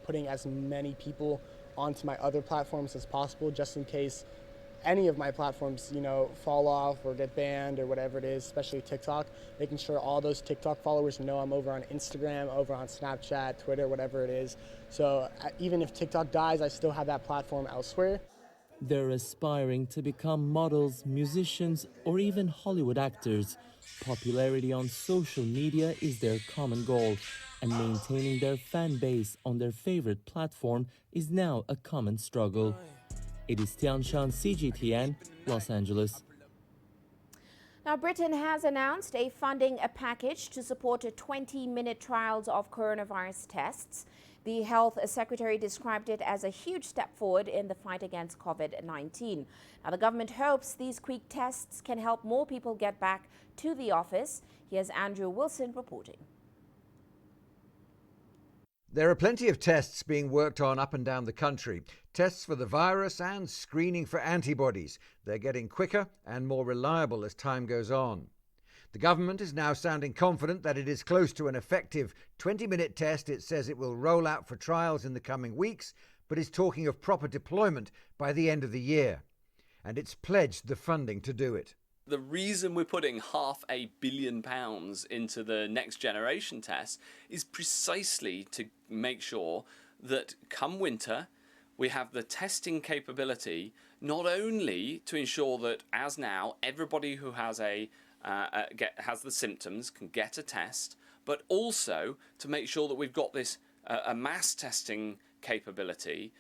[SPEAKER 27] putting as many people onto my other platforms as possible, just in case any of my platforms, fall off or get banned or whatever it is, especially TikTok, making sure all those TikTok followers know I'm over on Instagram, over on Snapchat, Twitter, whatever it is. So even if TikTok dies, I still have that platform elsewhere.
[SPEAKER 8] They're aspiring to become models, musicians, or even Hollywood actors. Popularity on social media is their common goal, and maintaining their fan base on their favorite platform is now a common struggle. It is Tianshan, CGTN, Los Angeles.
[SPEAKER 2] Now, Britain has announced a funding package to support 20-minute trials of coronavirus tests. The Health Secretary described it as a huge step forward in the fight against COVID-19. Now, the government hopes these quick tests can help more people get back to the office. Here's Andrew Wilson reporting.
[SPEAKER 11] There are plenty of tests being worked on up and down the country. Tests for the virus and screening for antibodies. They're getting quicker and more reliable as time goes on. The government is now sounding confident that it is close to an effective 20-minute test. It says it will roll out for trials in the coming weeks, but is talking of proper deployment by the end of the year. And it's pledged the funding to do it.
[SPEAKER 13] The reason we're putting £500 million into the next generation tests is precisely to make sure that come winter we have the testing capability, not only to ensure that as now everybody who has has the symptoms can get a test, but also to make sure that we've got this a mass testing capability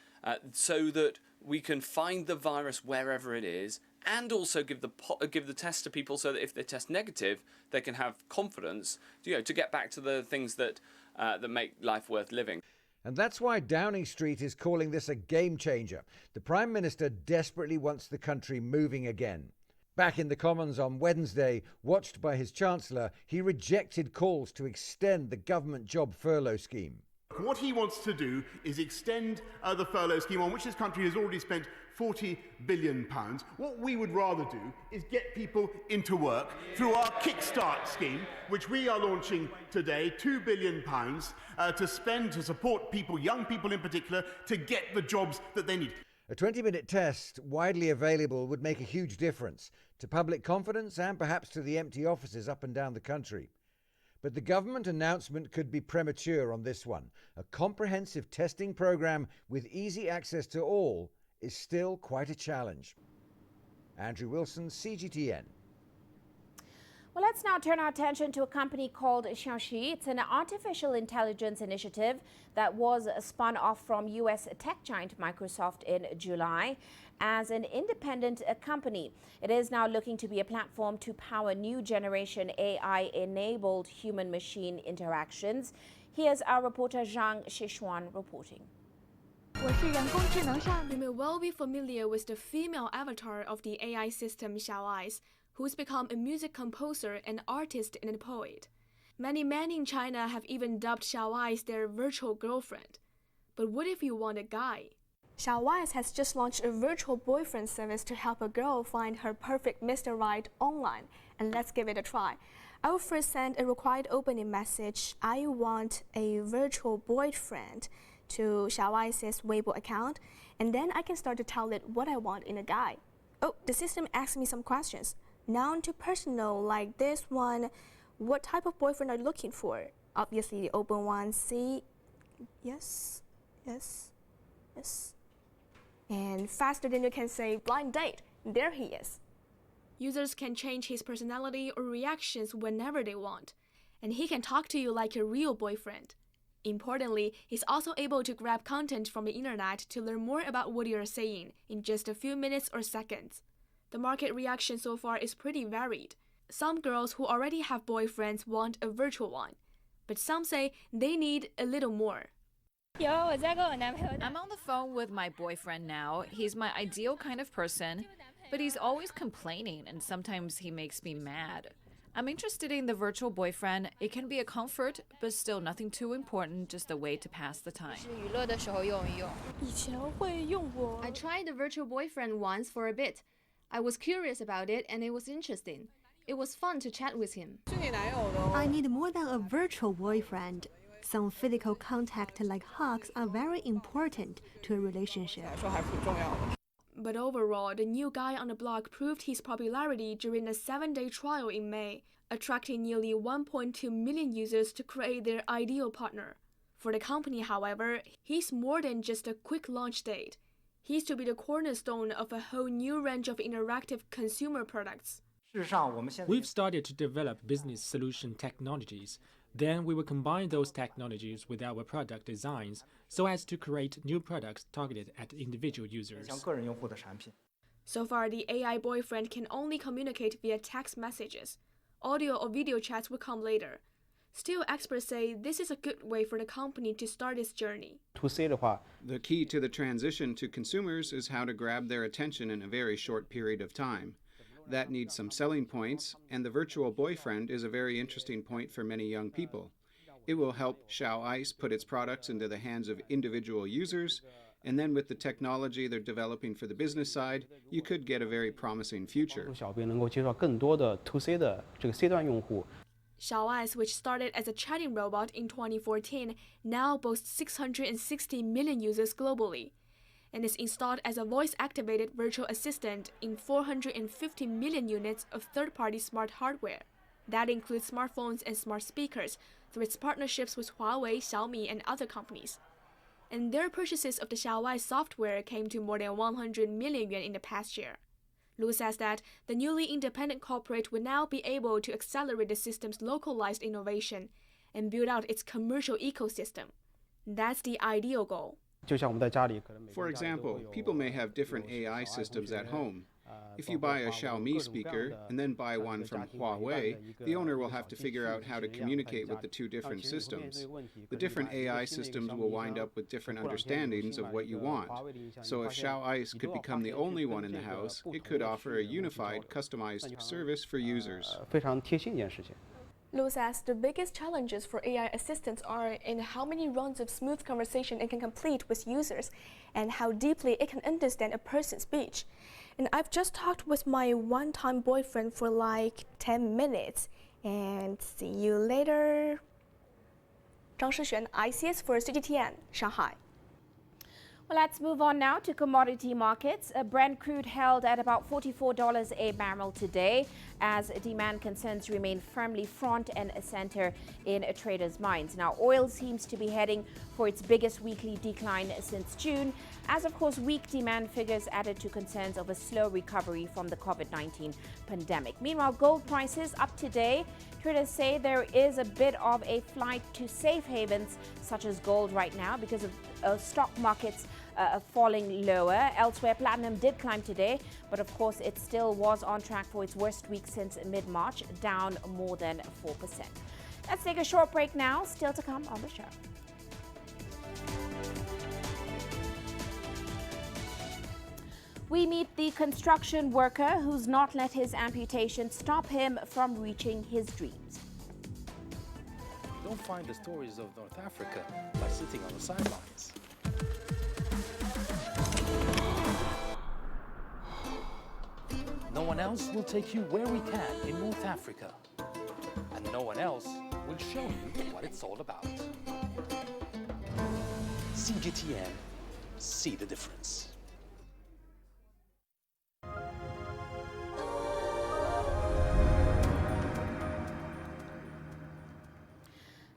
[SPEAKER 13] so that we can find the virus wherever it is, and also give the test to people so that if they test negative, they can have confidence, to get back to the things that that make life worth living.
[SPEAKER 11] And that's why Downing Street is calling this a game changer. The Prime Minister desperately wants the country moving again. Back in the Commons on Wednesday, watched by his Chancellor, he rejected calls to extend the government job furlough scheme.
[SPEAKER 15] What he wants to do is extend the furlough scheme, on which this country has already spent £40 billion. What we would rather do is get people into work through our Kickstart scheme, which we are launching today, £2 billion to spend to support people, young people in particular, to get the jobs that they need.
[SPEAKER 11] A 20-minute test, widely available, would make a huge difference to public confidence and perhaps to the empty offices up and down the country. But the government announcement could be premature on this one. A comprehensive testing program with easy access to all is still quite a challenge. Andrew Wilson, CGTN.
[SPEAKER 2] Well, let's now turn our attention to a company called Xiaoxi. It's an artificial intelligence initiative that was spun off from US tech giant Microsoft in July as an independent company. It is now looking to be a platform to power new generation AI-enabled human-machine interactions. Here's our reporter Zhang Shishuan reporting.
[SPEAKER 16] You may well be familiar with the female avatar of the AI system Xiaoai, who's become a music composer, an artist, and a poet. Many men in China have even dubbed Xiaoai their virtual girlfriend. But what if you want a guy? Xiaoai has just launched a virtual boyfriend service to help a girl find her perfect Mr. Right online. And let's give it a try. I will first send a required opening message, "I want a virtual boyfriend," to Xiaoai's Weibo account, and then I can start to tell it what I want in a guy. Oh, the system asks me some questions. Noun to personal, like this one. What type of boyfriend are you looking for? Obviously the open one. See? Yes, yes, yes. And faster than you can say blind date. There he is. Users can change his personality or reactions whenever they want. And he can talk to you like a real boyfriend. Importantly, he's also able to grab content from the internet to learn more about what you're saying in just a few minutes or seconds. The market reaction so far is pretty varied. Some girls who already have boyfriends want a virtual one, but some say they need a little more.
[SPEAKER 17] I'm on the phone with my boyfriend now. He's my ideal kind of person, but he's always complaining and sometimes he makes me mad. I'm interested in the virtual boyfriend. It can be a comfort, but still nothing too important, just a way to pass the time.
[SPEAKER 16] I tried the virtual boyfriend once for a bit. I was curious about it and it was interesting. It was fun to chat with him.
[SPEAKER 18] I need more than a virtual boyfriend. Some physical contact like hugs are very important to a relationship.
[SPEAKER 16] But overall, the new guy on the block proved his popularity during a 7-day trial in May, attracting nearly 1.2 million users to create their ideal partner. For the company, however, he's more than just a quick launch date. He's to be the cornerstone of a whole new range of interactive consumer products.
[SPEAKER 1] We've started to develop business solution technologies. Then we will combine those technologies with our product designs so as to create new products targeted at individual users.
[SPEAKER 16] So far, the AI boyfriend can only communicate via text messages. Audio or video chats will come later. Still, experts say this is a good way for the company to start its journey.
[SPEAKER 14] The key to the transition to consumers is how to grab their attention in a very short period of time. That needs some selling points, and the virtual boyfriend is a very interesting point for many young people. It will help Xiao Ice put its products into the hands of individual users, and then with the technology they're developing for the business side, you could get a very promising future.
[SPEAKER 16] Xiao Ice, which started as a chatting robot in 2014, now boasts 660 million users globally, and is installed as a voice-activated virtual assistant in 450 million units of third-party smart hardware. That includes smartphones and smart speakers through its partnerships with Huawei, Xiaomi, and other companies. And their purchases of the Xiao Ice software came to more than 100 million yuan in the past year. Lu says that the newly independent corporate will now be able to accelerate the system's localized innovation and build out its commercial ecosystem. That's the ideal goal.
[SPEAKER 14] For example, people may have different AI systems at home. If you buy a Xiaomi speaker and then buy one from Huawei, the owner will have to figure out how to communicate with the two different systems. The different AI systems will wind up with different understandings of what you want. So if Xiao Ice could become the only one in the house, it could offer a unified, customized service for users.
[SPEAKER 16] Lu says the biggest challenges for AI assistants are in how many rounds of smooth conversation it can complete with users and how deeply it can understand a person's speech. And I've just talked with my one-time boyfriend for like 10 minutes. And see you later. Zhang Shixuan, ICS for CGTN, Shanghai.
[SPEAKER 2] Well, let's move on now to commodity markets. Brent crude held at about $44 a barrel today as demand concerns remain firmly front and center in traders' minds. Now, oil seems to be heading for its biggest weekly decline since June, as of course weak demand figures added to concerns of a slow recovery from the COVID-19 pandemic. Meanwhile, gold prices up today. Traders say there is a bit of a flight to safe havens such as gold right now because of stock markets falling lower. Elsewhere, platinum did climb today, but of course it still was on track for its worst week since mid-March, down more than 4%. Let's take a short break now. Still to come on the show. We meet the construction worker who's not let his amputation stop him from reaching his dreams.
[SPEAKER 19] You don't find the stories of North Africa by sitting on the sidelines. No one else will take you where we can in North Africa. And no one else will show you what it's all about. CGTN, see the difference.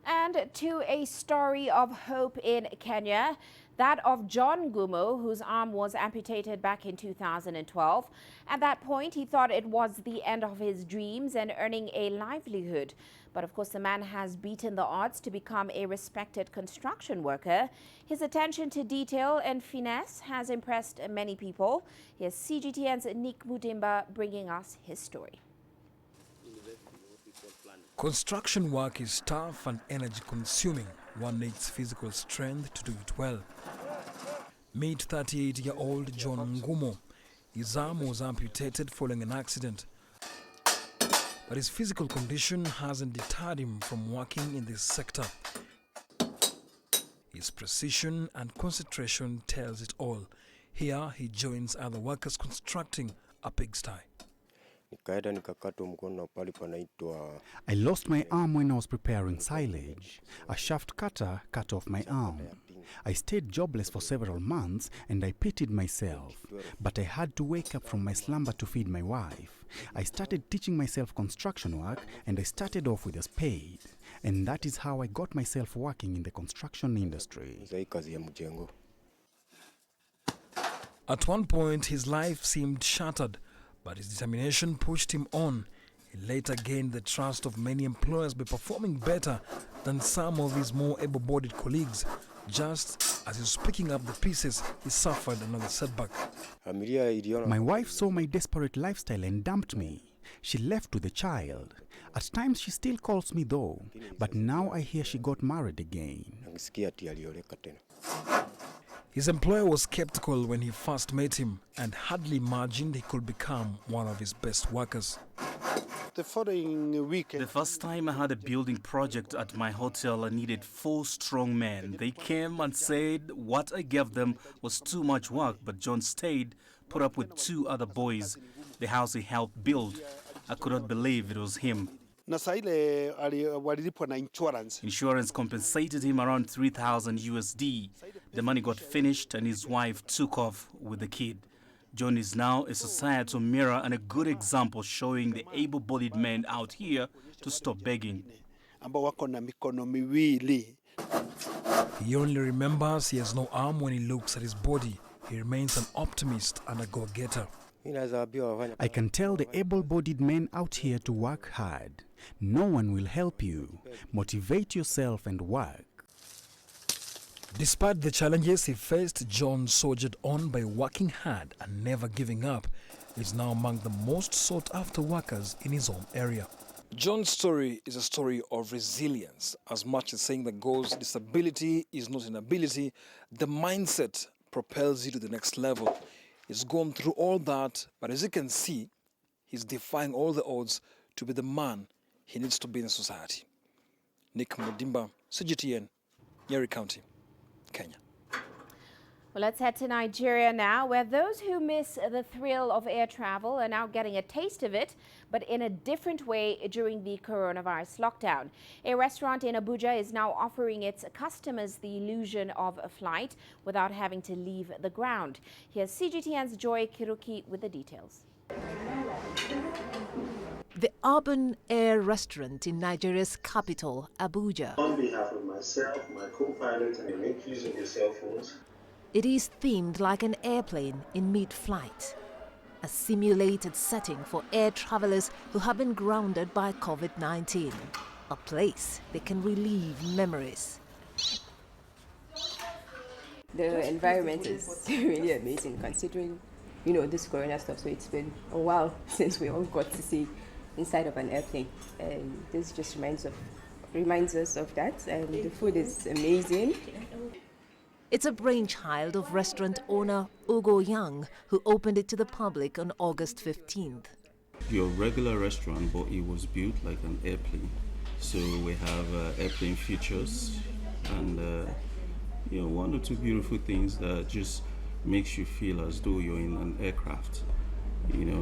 [SPEAKER 2] And to a story of hope in Kenya, that of John Gumo, whose arm was amputated back in 2012. At that point, he thought it was the end of his dreams and earning a livelihood. But of course, the man has beaten the odds to become a respected construction worker. His attention to detail and finesse has impressed many people. Here's CGTN's Nick Mudimba bringing us his story.
[SPEAKER 20] Construction work is tough and energy-consuming. One needs physical strength to do it well. Meet 38-year-old John Ngumo. His arm was amputated following an accident. But his physical condition hasn't deterred him from working in this sector. His precision and concentration tells it all. Here he joins other workers constructing a pigsty.
[SPEAKER 21] I lost my arm when I was preparing silage. A shaft cutter cut off my arm.
[SPEAKER 3] I stayed jobless for several months and I pitied myself. But I had to wake up from my slumber to feed my wife. I started teaching myself construction work and I started off with a spade. And that is how I got myself working in the construction industry.
[SPEAKER 20] At one point, his life seemed shattered, but his determination pushed him on. He later gained the trust of many employers by performing better than some of his more able-bodied colleagues. Just as he was picking up the pieces, he suffered another setback.
[SPEAKER 3] My wife saw my desperate lifestyle and dumped me. She left with a child. At times she still calls me though, but now I hear she got married again.
[SPEAKER 20] His employer was skeptical when he first met him and hardly imagined he could become one of his best workers.
[SPEAKER 6] The following week, the first time I had a building project at my hotel, I needed 4 strong men. They came and said what I gave them was too much work, but John stayed, put up with 2 other boys. The house he helped build, I could not believe it was him. Insurance compensated him around 3,000 USD. The money got finished and his wife took off with the kid. John is now a societal mirror and a good example showing the able-bodied men out here to stop begging.
[SPEAKER 20] He only remembers he has no arm when he looks at his body. He remains an optimist and a go-getter.
[SPEAKER 3] I can tell the able-bodied men out here to work hard. No one will help you. Motivate yourself and work.
[SPEAKER 20] Despite the challenges he faced, John soldiered on by working hard and never giving up. He's now among the most sought-after workers in his own area. John's story is a story of resilience. As much as saying that goes, disability is not an ability, the mindset propels you to the next level. He's gone through all that, but as you can see, he's defying all the odds to be the man he needs to be in society. Nick Mudimba, CGTN, Nyeri County, Kenya.
[SPEAKER 2] Well, let's head to Nigeria now, where those who miss the thrill of air travel are now getting a taste of it, but in a different way during the coronavirus lockdown. A restaurant in Abuja is now offering its customers the illusion of a flight without having to leave the ground. Here's CGTN's Joy Kiruki with the details.
[SPEAKER 21] The Urban Air Restaurant in Nigeria's capital, Abuja.
[SPEAKER 22] On behalf of myself, my co-pilot, and the make use of your cell phones.
[SPEAKER 21] It is themed like an airplane in mid-flight, a simulated setting for air travelers who have been grounded by COVID-19, a place they can relive memories.
[SPEAKER 23] The environment is really amazing considering, this corona stuff, so it's been a while since we all got to see inside of an airplane, and this just reminds us of that, and the food is amazing.
[SPEAKER 21] It's a brainchild of restaurant owner Ugo Yang, who opened it to the public on August 15th.
[SPEAKER 22] Your regular restaurant, but it was built like an airplane. So we have airplane features and one or two beautiful things that just makes you feel as though you're in an aircraft.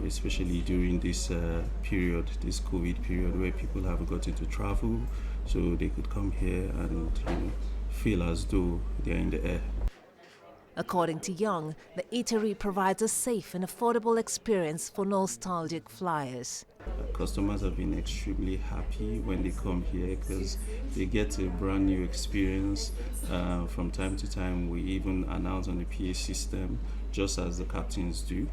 [SPEAKER 22] Especially during this period, this COVID period, where people haven't gotten to travel, so they could come here and feel as though they're in the air.
[SPEAKER 21] According to Young, the eatery provides a safe and affordable experience for nostalgic flyers.
[SPEAKER 22] Customers have been extremely happy when they come here because they get a brand new experience. From time to time, we even announce on the PA system, just as the captains do.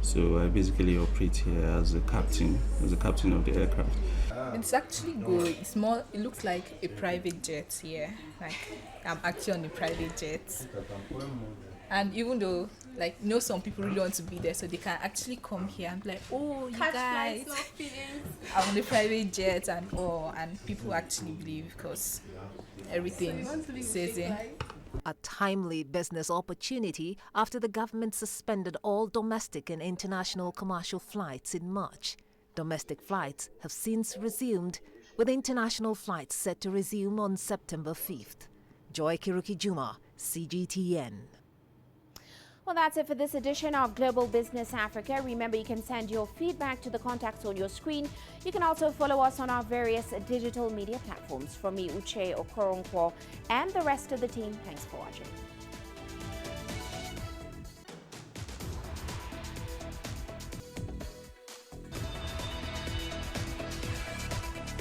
[SPEAKER 22] So I basically operate here as a captain of the aircraft.
[SPEAKER 24] It's actually good. It's more, it looks like a private jet here. Like I'm actually on a private jet. And even though, some people really want to be there, so they can actually come here and be like, oh, you guys, I'm on a private jet and people actually believe because everything says it.
[SPEAKER 21] A timely business opportunity after the government suspended all domestic and international commercial flights in March. Domestic flights have since resumed, with international flights set to resume on September 5th. Joy Kiruki Juma, CGTN.
[SPEAKER 2] Well, that's it for this edition of Global Business Africa. Remember, you can send your feedback to the contacts on your screen. You can also follow us on our various digital media platforms. From me, Uche Okoronkwo, and the rest of the team, thanks for watching.